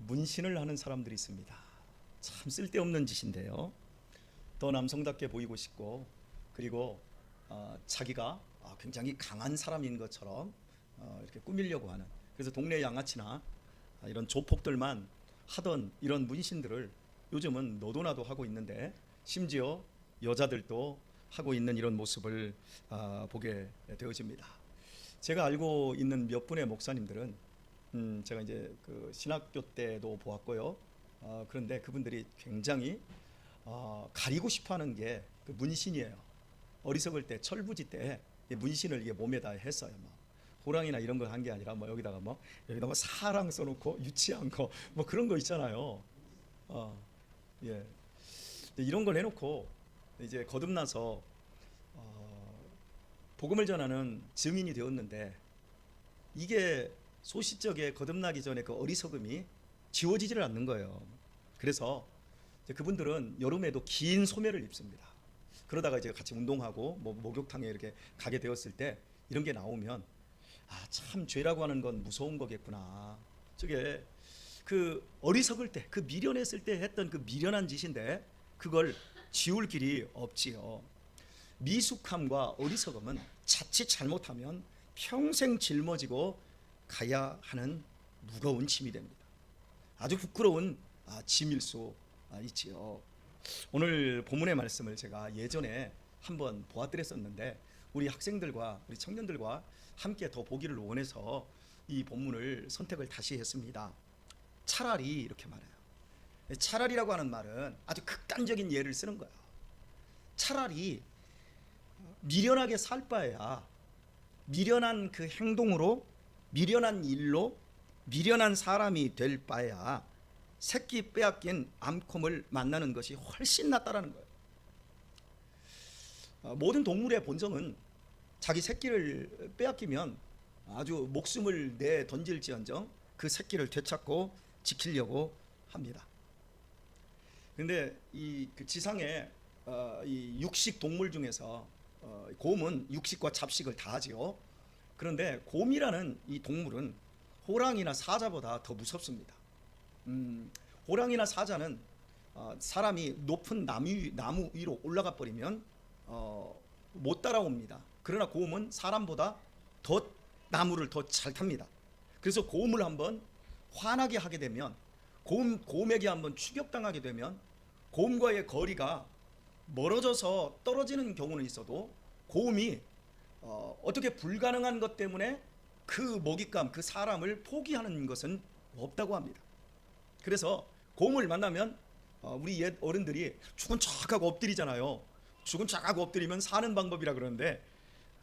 문신을 하는 사람들이 있습니다. 참 쓸데없는 짓인데요. 더 남성답게 보이고 싶고, 그리고 자기가 굉장히 강한 사람인 것처럼 이렇게 꾸미려고 하는, 그래서 동네 양아치나 이런 조폭들만 하던 이런 문신들을 요즘은 너도나도 하고 있는데, 심지어 여자들도 하고 있는 이런 모습을 보게 되어집니다. 제가 알고 있는 몇 분의 목사님들은 제가 이제 그 신학교 때도 보았고요. 그런데 그분들이 굉장히 가리고 싶어하는 게 그 문신이에요. 어리석을 때, 철부지 때 문신을 이게 몸에다 했어요. 뭐 호랑이나 이런 거 한 게 아니라 뭐 여기다가 뭐 사랑 써놓고 유치한 거 뭐 그런 거 있잖아요. 예, 이런 걸 해놓고 이제 거듭나서 복음을 전하는 증인이 되었는데, 이게 소시적에 거듭나기 전에 그 어리석음이 지워지지를 않는 거예요. 그래서 이제 그분들은 여름에도 긴 소매를 입습니다. 그러다가 이제 같이 운동하고 뭐 목욕탕에 이렇게 가게 되었을 때 이런 게 나오면 참 죄라고 하는 건 무서운 거겠구나. 저게 그 어리석을 때, 그 미련했을 때 했던 그 미련한 짓인데 그걸 지울 길이 없지요. 미숙함과 어리석음은 자칫 잘못하면 평생 짊어지고 가야 하는 무거운 짐이 됩니다. 아주 부끄러운 짐일 수 있지요. 오늘 본문의 말씀을 제가 예전에 한번 보아드렸었는데, 우리 학생들과 우리 청년들과 함께 더 보기를 원해서 이 본문을 선택을 다시 했습니다. 차라리, 이렇게 말해요. 차라리라고 하는 말은 아주 극단적인 예를 쓰는 거예요. 차라리 미련하게 살 바에야 미련한 그 행동으로, 미련한 일로 미련한 사람이 될 바에야 새끼 빼앗긴 암콤을 만나는 것이 훨씬 낫다라는 거예요. 모든 동물의 본성은 자기 새끼를 빼앗기면 아주 목숨을 내 던질지언정 그 새끼를 되찾고 지키려고 합니다. 그런데 그 지상에 이 육식 동물 중에서 곰은 육식과 잡식을 다 하지요. 그런데 곰이라는 이 동물은 호랑이나 사자보다 더 무섭습니다. 호랑이나 사자는 사람이 높은 나무 위로 올라가 버리면 못 따라옵니다. 그러나 곰은 사람보다 더 나무를 더 잘 탑니다. 그래서 곰을 한번 화나게 하게 되면, 곰에게 한번 추격당하게 되면 곰과의 거리가 멀어져서 떨어지는 경우는 있어도 곰이 어떻게 불가능한 것 때문에 그 먹잇감, 그 사람을 포기하는 것은 없다고 합니다. 그래서 곰을 만나면 우리 옛 어른들이 죽은 척하고 엎드리잖아요. 죽은 척하고 엎드리면 사는 방법이라 그러는데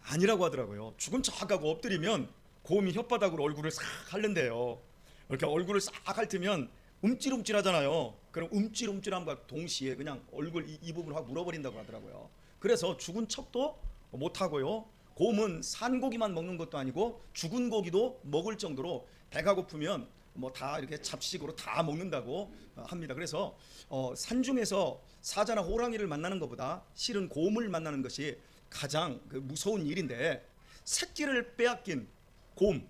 아니라고 하더라고요. 죽은 척하고 엎드리면 곰이 혓바닥으로 얼굴을 싹 핥는데요. 이렇게 얼굴을 싹 핥으면 움찔움찔하잖아요. 그럼 움찔움찔함과 동시에 그냥 얼굴 이 부분을 확 물어버린다고 하더라고요. 그래서 죽은 척도 못하고요. 곰은 산 고기만 먹는 것도 아니고 죽은 고기도 먹을 정도로 배가 고프면 뭐 다 이렇게 잡식으로 다 먹는다고 합니다. 그래서 산중에서 사자나 호랑이를 만나는 것보다 실은 곰을 만나는 것이 가장 무서운 일인데, 새끼를 빼앗긴 곰,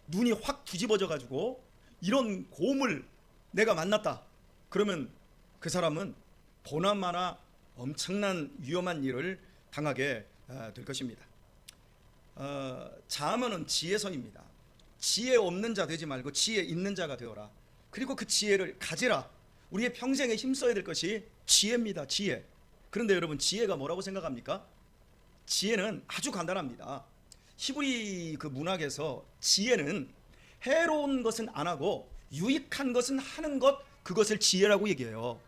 눈이 확 뒤집어져 가지고 이런 곰을 내가 만났다 그러면 그 사람은 보나마나 엄청난 위험한 일을 당하게 될 것입니다. 자아면은 지혜성입니다. 지혜 없는 자 되지 말고 지혜 있는 자가 되어라. 그리고 그 지혜를 가지라. 우리의 평생에 힘써야 될 것이 지혜입니다. 지혜. 그런데 여러분, 지혜가 뭐라고 생각합니까? 지혜는 아주 간단합니다. 히브리 그 문학에서 지혜는 해로운 것은 안 하고 유익한 것은 하는 것, 그것을 지혜라고 얘기해요.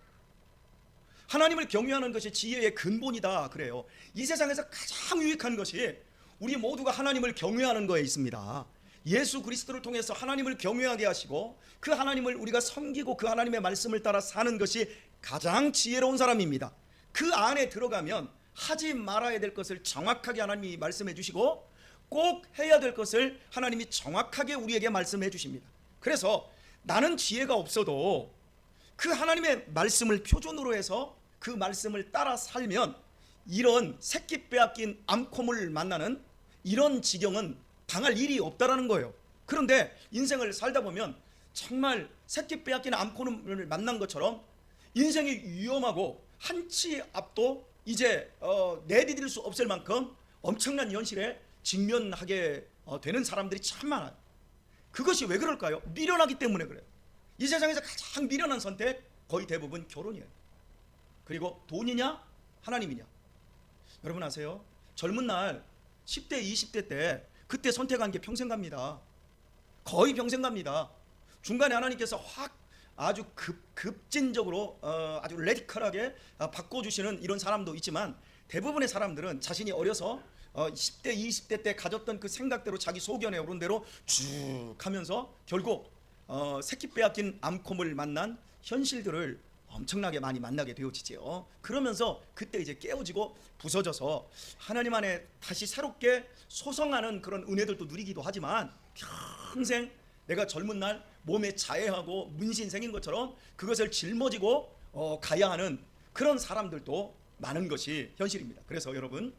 하나님을 경외하는 것이 지혜의 근본이다 그래요. 이 세상에서 가장 유익한 것이 우리 모두가 하나님을 경외하는 거에 있습니다. 예수 그리스도를 통해서 하나님을 경외하게 하시고 그 하나님을 우리가 섬기고 그 하나님의 말씀을 따라 사는 것이 가장 지혜로운 사람입니다. 그 안에 들어가면 하지 말아야 될 것을 정확하게 하나님이 말씀해 주시고 꼭 해야 될 것을 하나님이 정확하게 우리에게 말씀해 주십니다. 그래서 나는 지혜가 없어도 그 하나님의 말씀을 표준으로 해서 그 말씀을 따라 살면 이런 새끼 빼앗긴 암콤을 만나는 이런 지경은 당할 일이 없다라는 거예요. 그런데 인생을 살다 보면 정말 새끼 빼앗긴 암코를 만난 것처럼 인생이 위험하고 한치 앞도 이제 내디딜 수 없을 만큼 엄청난 현실에 직면하게 되는 사람들이 참 많아요. 그것이 왜 그럴까요? 미련하기 때문에 그래요. 이 세상에서 가장 미련한 선택 거의 대부분 결혼이에요. 그리고 돈이냐 하나님이냐. 여러분 아세요? 젊은 날 10대 20대 때 그때 선택한 게 평생 갑니다. 거의 평생 갑니다. 중간에 하나님께서 확 아주 급진적으로 아주 레디컬하게 바꿔주시는 이런 사람도 있지만 대부분의 사람들은 자신이 어려서 10대 20대 때 가졌던 그 생각대로 자기 소견에 오른 대로 쭉 하면서 결국 새끼 빼앗긴 암콤을 만난 현실들을 엄청나게 많이 만나게 되어지지요. 그러면서 그때 이제 깨어지고 부서져서 하나님 안에 다시 새롭게 소성하는 그런 은혜들도 누리기도 하지만 평생 내가 젊은 날 몸에 자해하고 문신 생긴 것처럼 그것을 짊어지고 가야 하는 그런 사람들도 많은 것이 현실입니다. 그래서 여러분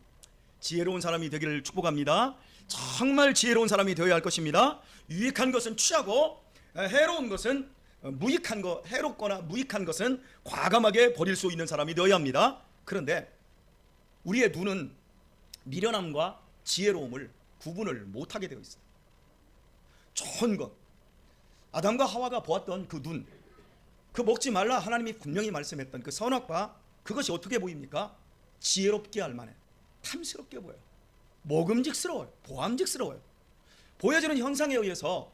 지혜로운 사람이 되기를 축복합니다. 정말 지혜로운 사람이 되어야 할 것입니다. 유익한 것은 취하고 해로운 것은 무익한 것, 해롭거나 무익한 것은 과감하게 버릴 수 있는 사람이 되어야 합니다. 그런데 우리의 눈은 미련함과 지혜로움을 구분을 못하게 되어 있어요. 좋은 것, 아담과 하와가 보았던 그 눈, 그 먹지 말라 하나님이 분명히 말씀했던 그 선악과 그것이 어떻게 보입니까? 지혜롭게 할 만해 탐스럽게 보여요. 먹음직스러워요. 보암직스러워요. 보여지는 현상에 의해서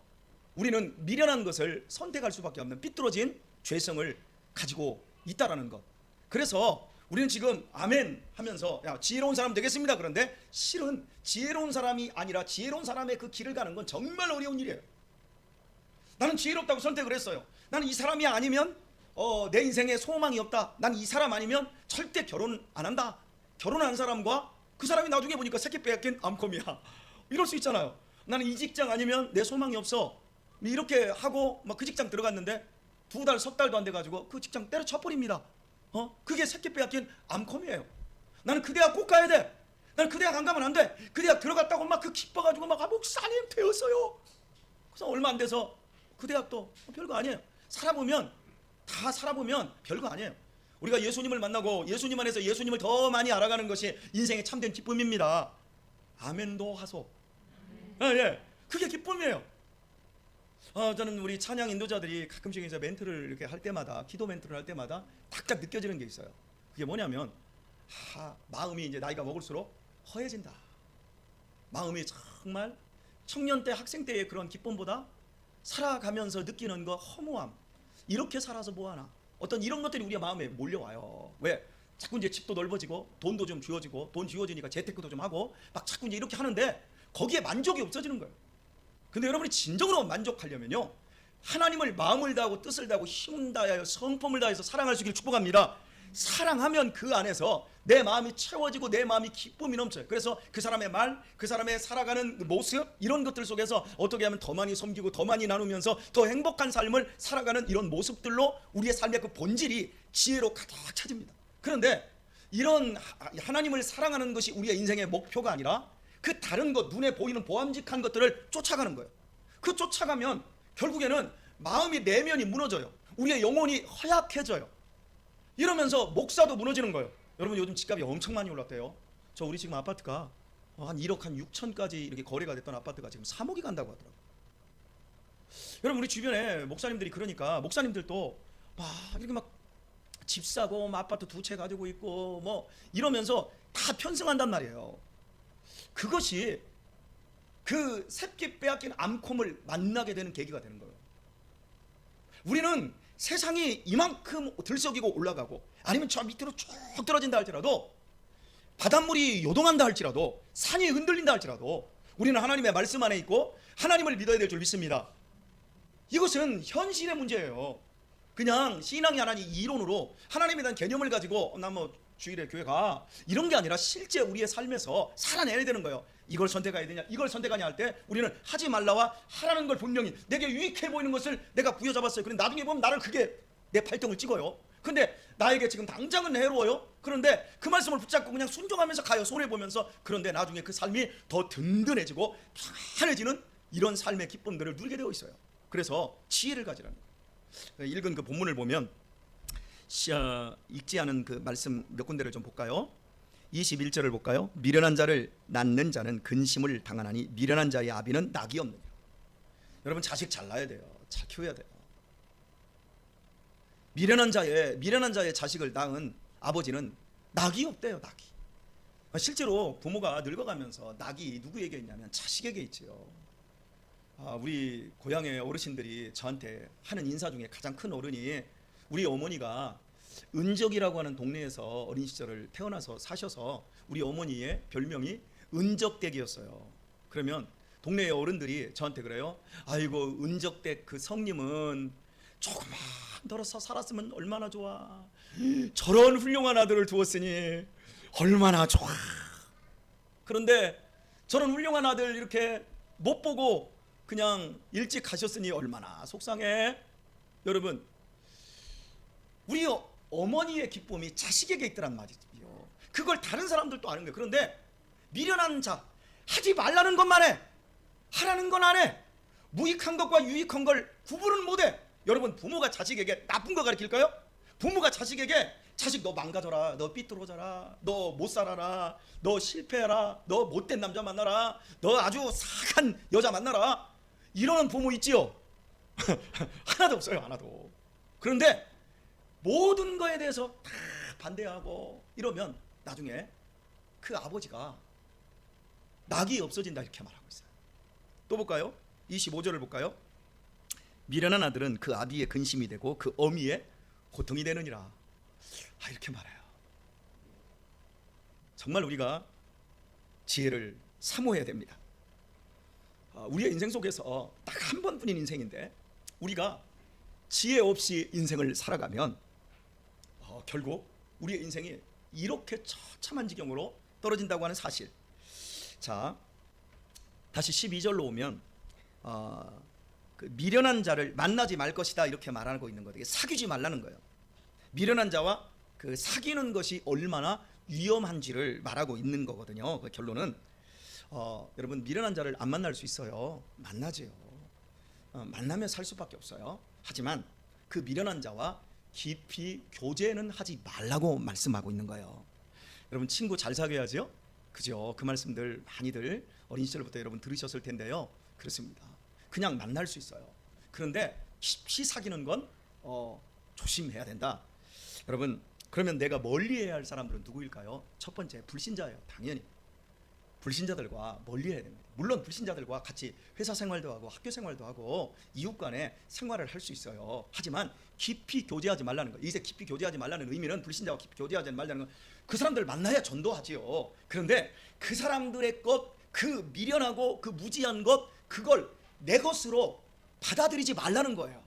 우리는 미련한 것을 선택할 수밖에 없는 삐뚤어진 죄성을 가지고 있다라는 것. 그래서 우리는 지금 아멘 하면서 야, 지혜로운 사람 되겠습니다. 그런데 실은 지혜로운 사람이 아니라 지혜로운 사람의 그 길을 가는 건 정말 어려운 일이에요. 나는 지혜롭다고 선택을 했어요. 나는 이 사람이 아니면 내 인생에 소망이 없다. 나는 이 사람 아니면 절대 결혼 안 한다. 결혼한 사람과 그 사람이 나중에 보니까 새끼 빼앗긴 암컴이야. 이럴 수 있잖아요. 나는 이 직장 아니면 내 소망이 없어. 이렇게 하고 막 그 직장 들어갔는데 2달, 석 달도 안 돼가지고 그 직장 때려쳐버립니다. 그게 새끼 빼앗긴 암컴이에요. 나는 그 대학 꼭 가야 돼. 나는 그 대학 안 가면 안 돼. 그 대학 들어갔다고 막 그 기뻐가지고 막 목사님 되었어요. 그래서 얼마 안 돼서 그 대학도 별거 아니에요. 다 살아보면 별거 아니에요. 우리가 예수님을 만나고 예수님 안에서 예수님을 더 많이 알아가는 것이 인생의 참된 기쁨입니다. 아멘도 하소. 예, 그게 기쁨이에요. 저는 우리 찬양 인도자들이 가끔씩 이제 멘트를 이렇게 할 때마다, 기도 멘트를 할 때마다 딱딱 느껴지는 게 있어요. 그게 뭐냐면 마음이 이제 나이가 먹을수록 허해진다. 마음이 정말 청년 때, 학생 때의 그런 기쁨보다 살아가면서 느끼는 거 허무함. 이렇게 살아서 뭐하나. 어떤 이런 것들이 우리 마음에 몰려와요. 왜? 자꾸 이제 집도 넓어지고 돈도 좀 쥐어지고 돈 쥐어지니까 재테크도 좀 하고 막 자꾸 이제 이렇게 하는데 거기에 만족이 없어지는 거예요. 근데 여러분이 진정으로 만족하려면요, 하나님을 마음을 다하고 뜻을 다하고 힘을 다하여 성품을 다해서 사랑할 수 있기를 축복합니다. 사랑하면 그 안에서 내 마음이 채워지고 내 마음이 기쁨이 넘쳐요. 그래서 그 사람의 말, 그 사람의 살아가는 모습, 이런 것들 속에서 어떻게 하면 더 많이 섬기고 더 많이 나누면서 더 행복한 삶을 살아가는 이런 모습들로 우리의 삶의 그 본질이 지혜로 가득 차집니다. 그런데 이런 하나님을 사랑하는 것이 우리의 인생의 목표가 아니라 그 다른 것, 눈에 보이는 보암직한 것들을 쫓아가는 거예요. 그 쫓아가면 결국에는 마음이, 내면이 무너져요. 우리의 영혼이 허약해져요. 이러면서 목사도 무너지는 거예요. 여러분 요즘 집값이 엄청 많이 올랐대요. 우리 지금 아파트가 한 1억 한 6천까지 이렇게 거래가 됐던 아파트가 지금 3억이 간다고 하더라고요. 여러분 우리 주변에 목사님들이 그러니까 목사님들도 막 이렇게 막 집 사고 아파트 2채 가지고 있고 뭐 이러면서 다 편승한단 말이에요. 그것이 그 새끼 빼앗긴 암콤을 만나게 되는 계기가 되는 거예요. 우리는 세상이 이만큼 들썩이고 올라가고 아니면 저 밑으로 쭉 떨어진다 할지라도, 바닷물이 요동한다 할지라도, 산이 흔들린다 할지라도 우리는 하나님의 말씀 안에 있고 하나님을 믿어야 될 줄 믿습니다. 이것은 현실의 문제예요. 그냥 신앙이 하나님 이론으로 하나님에 대한 개념을 가지고 나 뭐 주일에 교회 가 이런 게 아니라 실제 우리의 삶에서 살아내야 되는 거예요. 이걸 선택해야 되냐 이걸 선택하냐 할 때 우리는 하지 말라와 하라는 걸 분명히 내게 유익해 보이는 것을 내가 부여잡았어요. 그런데 나중에 보면 나를 그게 내 발등을 찍어요. 근데 나에게 지금 당장은 해로워요. 그런데 그 말씀을 붙잡고 그냥 순종하면서 가요. 손해보면서. 그런데 나중에 그 삶이 더 든든해지고 편안해지는 이런 삶의 기쁨들을 누리게 되어 있어요. 그래서 지혜를 가지라는 거예요. 읽은 그 본문을 보면 읽지 않은 그 말씀 몇 군데를 좀 볼까요? 21절을 볼까요? 미련한 자를 낳는 자는 근심을 당하나니 미련한 자의 아비는 낙이 없느니라. 여러분, 자식 잘 낳아야 돼요. 잘 키워야 돼요. 미련한 자의 자식을 낳은 아버지는 낙이 없대요. 낙이. 실제로 부모가 늙어가면서 낙이 누구에게 있냐면 자식에게 있지요. 우리 고향의 어르신들이 저한테 하는 인사 중에 가장 큰 어른이, 우리 어머니가 은적이라고 하는 동네에서 어린 시절을 태어나서 사셔서 우리 어머니의 별명이 은적댁이었어요. 그러면 동네의 어른들이 저한테 그래요. 아이고, 은적댁 그 성님은 조금만 더 살았으면 얼마나 좋아. 저런 훌륭한 아들을 두었으니 얼마나 좋아. 그런데 저런 훌륭한 아들 이렇게 못 보고 그냥 일찍 가셨으니 얼마나 속상해. 여러분, 우리 어머니의 기쁨이 자식에게 있더란 말이죠. 그걸 다른 사람들도 아는 거예요. 그런데 미련한 자, 하지 말라는 것만 해, 하라는 건 안 해. 무익한 것과 유익한 걸 구분을 못해. 여러분, 부모가 자식에게 나쁜 거 가르칠까요? 부모가 자식에게, 자식 너 망가져라, 너 삐뚤어져라, 너 못 살아라, 너 실패해라, 너 못된 남자 만나라, 너 아주 사악한 여자 만나라, 이러는 부모 있지요? 하나도 없어요. 하나도. 그런데 모든 거에 대해서 다 반대하고 이러면 나중에 그 아버지가 낙이 없어진다, 이렇게 말하고 있어요. 또 볼까요? 25절을 볼까요? 미련한 아들은 그 아비의 근심이 되고 그 어미의 고통이 되느니라. 이렇게 말해요. 정말 우리가 지혜를 사모해야 됩니다. 우리의 인생 속에서 딱 한 번뿐인 인생인데 우리가 지혜 없이 인생을 살아가면 결국 우리의 인생이 이렇게 처참한 지경으로 떨어진다고 하는 사실. 자, 다시 12절로 오면 그 미련한 자를 만나지 말 것이다, 이렇게 말하고 있는 거예요. 사귀지 말라는 거예요. 미련한 자와 그 사귀는 것이 얼마나 위험한지를 말하고 있는 거거든요. 그 결론은 여러분, 미련한 자를 안 만날 수 있어요. 만나지요. 만나면 살 수밖에 없어요. 하지만 그 미련한 자와 깊이 교제는 하지 말라고 말씀하고 있는 거예요. 여러분, 친구 잘 사귀어야죠. 그죠? 그 말씀들 많이들 어린 시절부터 여러분 들으셨을 텐데요. 그렇습니다. 그냥 만날 수 있어요. 그런데 깊이 사귀는 건 조심해야 된다. 여러분, 그러면 내가 멀리해야 할 사람들은 누구일까요? 첫 번째, 불신자예요. 당연히 불신자들과 멀리해야 됩니다. 물론 불신자들과 같이 회사 생활도 하고 학교 생활도 하고 이웃 간에 생활을 할 수 있어요. 하지만 깊이 교제하지 말라는 거. 이제 깊이 교제하지 말라는 의미는 불신자와 깊이 교제하지 말라는 건 그 사람들 만나야 전도하지요. 그런데 그 사람들의 것, 그 미련하고 그 무지한 것, 그걸 내 것으로 받아들이지 말라는 거예요.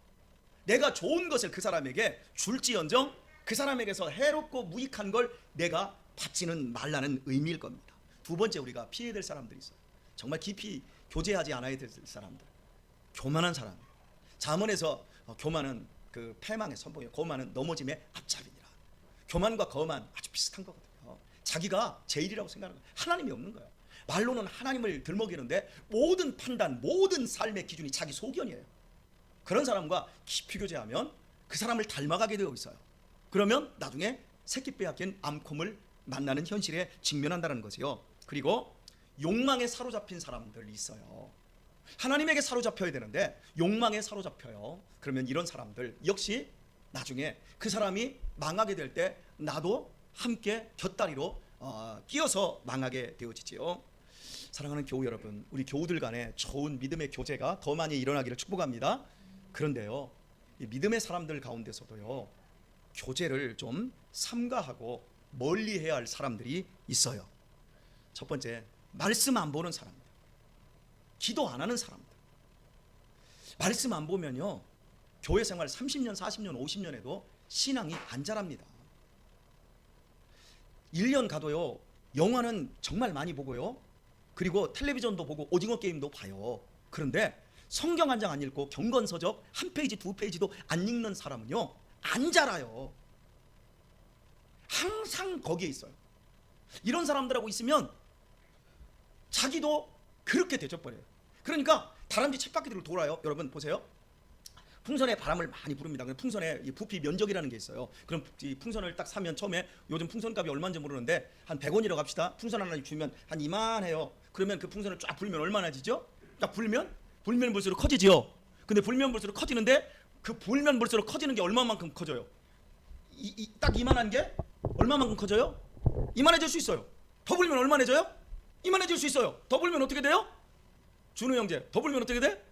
내가 좋은 것을 그 사람에게 줄지언정 그 사람에게서 해롭고 무익한 걸 내가 받지는 말라는 의미일 겁니다. 두 번째, 우리가 피해야 될 사람들이 있어요. 정말 깊이 교제하지 않아야 될 사람들. 교만한 사람이에요. 잠언에서 교만은 그 패망의 선봉이에요. 거만은 넘어짐의 앞잡이니라. 교만과 거만 아주 비슷한 거거든요. 자기가 제일이라고 생각하는 거예요. 하나님이 없는 거예요. 말로는 하나님을 들먹이는데 모든 판단, 모든 삶의 기준이 자기 소견이에요. 그런 사람과 깊이 교제하면 그 사람을 닮아가게 되어 있어요. 그러면 나중에 새끼 빼앗긴 암콤을 만나는 현실에 직면한다는 거지요. 그리고 욕망에 사로잡힌 사람들이 있어요. 하나님에게 사로잡혀야 되는데 욕망에 사로잡혀요. 그러면 이런 사람들 역시 나중에 그 사람이 망하게 될 때 나도 함께 곁다리로 끼어서 망하게 되어지지요. 사랑하는 교우 여러분, 우리 교우들 간에 좋은 믿음의 교제가 더 많이 일어나기를 축복합니다. 그런데요, 이 믿음의 사람들 가운데서도요, 교제를 좀 삼가하고 멀리해야 할 사람들이 있어요. 첫 번째, 말씀 안 보는 사람들, 기도 안 하는 사람들. 말씀 안 보면요, 교회 생활 30년, 40년, 50년에도 신앙이 안 자랍니다. 1년 가도요, 영화는 정말 많이 보고요, 그리고 텔레비전도 보고 오징어 게임도 봐요. 그런데 성경 한 장 안 읽고 경건서적 한 페이지, 두 페이지도 안 읽는 사람은요, 안 자라요. 항상 거기에 있어요. 이런 사람들하고 있으면 자기도 그렇게 되져버려요. 그러니까 다람쥐 쳇바퀴들을 돌아요. 여러분 보세요. 풍선에 바람을 많이 부릅니다. 풍선에 이 부피 면적이라는 게 있어요. 그럼 이 풍선을 딱 사면 처음에 요즘 풍선 값이 얼마인지 모르는데 한 100원이라고 합시다. 풍선 하나 주면 한 이만해요. 그러면 그 풍선을 쫙 불면 얼마나 지죠? 딱 불면 불수록 커지지요. 근데 불면 불수록 커지는데 그 불면 불수록 커지는 게 얼마만큼 커져요? 딱 이만한 게 얼마만큼 커져요? 이만해질 수 있어요. 더 불면 얼마해져요? 이만해질 수 있어요. 더 불면 어떻게 돼요? 준우 형제, 더 불면 어떻게 돼?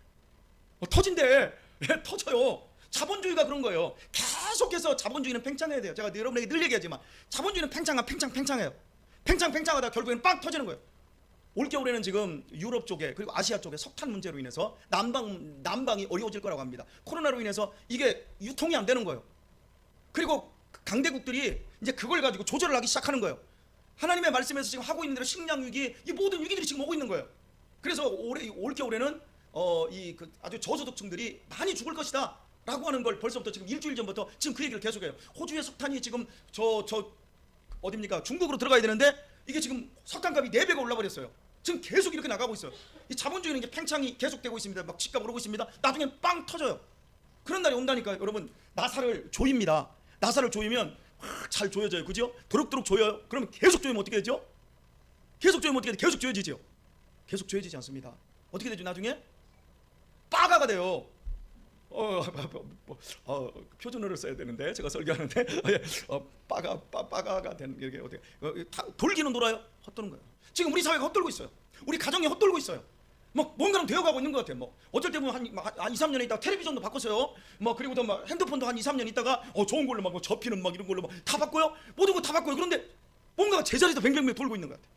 터진대. 예, 터져요. 자본주의가 그런 거예요. 계속해서 자본주의는 팽창해야 돼요. 제가 여러분에게 늘 얘기하지만 자본주의는 팽창해요. 팽창하다 결국에는 빵 터지는 거예요. 올겨울에는 지금 유럽 쪽에 그리고 아시아 쪽에 석탄 문제로 인해서 난방이 어려워질 거라고 합니다. 코로나로 인해서 이게 유통이 안 되는 거예요. 그리고 강대국들이 이제 그걸 가지고 조절을 하기 시작하는 거예요. 하나님의 말씀에서 지금 하고 있는 대로 식량 위기, 이 모든 위기들이 지금 오고 있는 거예요. 그래서 올겨울에는 아주 저소득층들이 많이 죽을 것이다 라고 하는 걸 벌써부터 지금 일주일 전부터 지금 그 얘기를 계속해요. 호주의 석탄이 지금 어딥니까? 중국으로 들어가야 되는데 이게 지금 석탄값이 4배가 올라버렸어요. 지금 계속 이렇게 나가고 있어요. 이 자본주의는 이제 팽창이 계속되고 있습니다. 막 집값 오르고 있습니다. 나중에 빵 터져요. 그런 날이 온다니까요. 여러분, 나사를 조입니다. 나사를 조이면 잘 조여져요. 그죠? 도록도록 조여요. 그러면 계속 조이면 어떻게 되죠? 계속 조이면 어떻게 돼? 계속 조여지죠. 계속 조여지지 않습니다. 어떻게 되죠? 나중에 빠가가 돼요. 표준어를 써야 되는데 제가 설교하는데 빠가가 되는 이렇게 어떻게 돌기는 돌아요? 헛도는 거예요. 지금 우리 사회가 헛돌고 있어요. 우리 가정이 헛돌고 있어요. 뭐 뭔가는 되어가고 있는 것 같아요. 뭐 어쩔 때 보면 한 2, 3년 있다가 텔레비전도 바꿨어요. 뭐 그리고 또 막 핸드폰도 한 2, 3년 있다가 좋은 걸로 막 접히는 막 이런 걸로 막 다 바꿔요. 모든 거 다 바꿔요. 그런데 뭔가가 제자리에서 뱅뱅뱅 돌고 있는 것 같아요.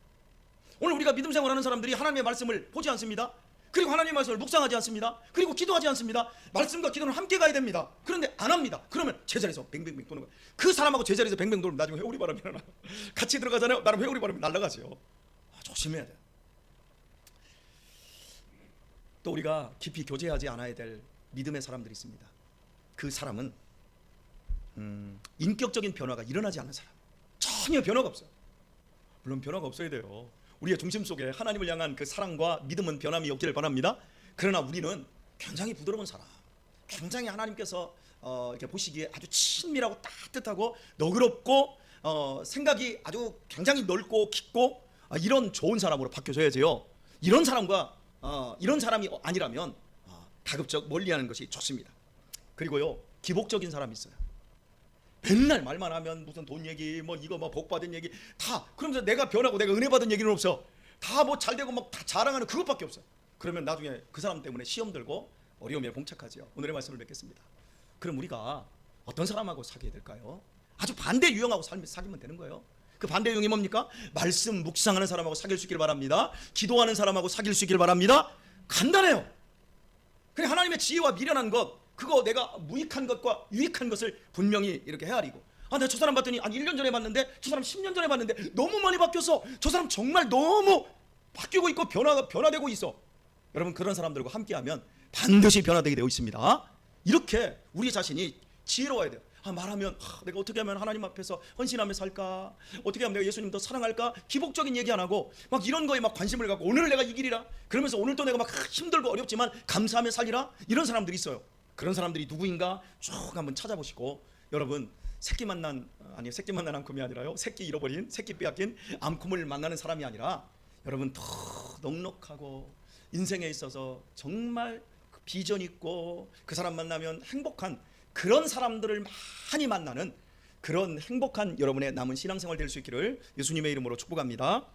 오늘 우리가 믿음 생활하는 사람들이 하나님의 말씀을 보지 않습니다. 그리고 하나님의 말씀을 묵상하지 않습니다. 그리고 기도하지 않습니다. 말씀과 기도는 함께 가야 됩니다. 그런데 안 합니다. 그러면 제자리에서 뱅뱅뱅 도는 거예요. 그 사람하고 제자리에서 뱅뱅 돌면 나중에 회오리 바람이 일어나요. 같이 들어가잖아요. 나랑 회오리 바람이 날아가죠. 조심해야 돼요. 또 우리가 깊이 교제하지 않아야 될 믿음의 사람들이 있습니다. 그 사람은 인격적인 변화가 일어나지 않는 사람. 전혀 변화가 없어요. 물론 변화가 없어야 돼요. 우리의 중심 속에 하나님을 향한 그 사랑과 믿음은 변함이 없기를 바랍니다. 그러나 우리는 굉장히 부드러운 사람, 굉장히 하나님께서 이렇게 보시기에 아주 친밀하고 따뜻하고 너그럽고 생각이 아주 굉장히 넓고 깊고 이런 좋은 사람으로 바뀌어져야지요. 이런 사람이 아니라면 가급적 멀리하는 것이 좋습니다. 그리고요, 기복적인 사람이 있어요. 맨날 말만 하면 무슨 돈 얘기, 뭐 이거 뭐 복 받은 얘기 다 그러면서 내가 변하고 내가 은혜 받은 얘기는 없어. 다 뭐 잘 되고 막 다 자랑하는 그것밖에 없어요. 그러면 나중에 그 사람 때문에 시험 들고 어려움에 봉착하죠. 오늘의 말씀을 맺겠습니다. 그럼 우리가 어떤 사람하고 사귀어야 될까요? 아주 반대 유형하고 사귀면 되는 거예요. 그 반대 유형이 뭡니까? 말씀 묵상하는 사람하고 사귈 수 있길 바랍니다. 기도하는 사람하고 사귈 수 있길 바랍니다. 간단해요. 그냥 하나님의 지혜와 미련한 것, 그거 내가 무익한 것과 유익한 것을 분명히 이렇게 헤아리고, 내가 저 사람 봤더니 1년 전에 봤는데 저 사람 10년 전에 봤는데 너무 많이 바뀌었어. 저 사람 정말 너무 바뀌고 있고 변화되고 있어. 여러분, 그런 사람들과 함께하면 반드시 변화되게 되어 있습니다. 이렇게 우리 자신이 지혜로워야 돼요. 말하면 내가 어떻게 하면 하나님 앞에서 헌신하며 살까? 어떻게 하면 내가 예수님 더 사랑할까? 기복적인 얘기 안 하고 막 이런 거에 막 관심을 갖고 오늘 내가 이기리라 그러면서 오늘 또 내가 막 힘들고 어렵지만 감사하며 살리라, 이런 사람들이 있어요. 그런 사람들이 누구인가 쭉 한번 찾아보시고, 여러분, 새끼 만난 암컴이 아니라요, 새끼 잃어버린, 새끼 빼앗긴 암컴을 만나는 사람이 아니라 여러분 더 넉넉하고 인생에 있어서 정말 비전 있고 그 사람 만나면 행복한 그런 사람들을 많이 만나는 그런 행복한 여러분의 남은 신앙생활 될 수 있기를 예수님의 이름으로 축복합니다.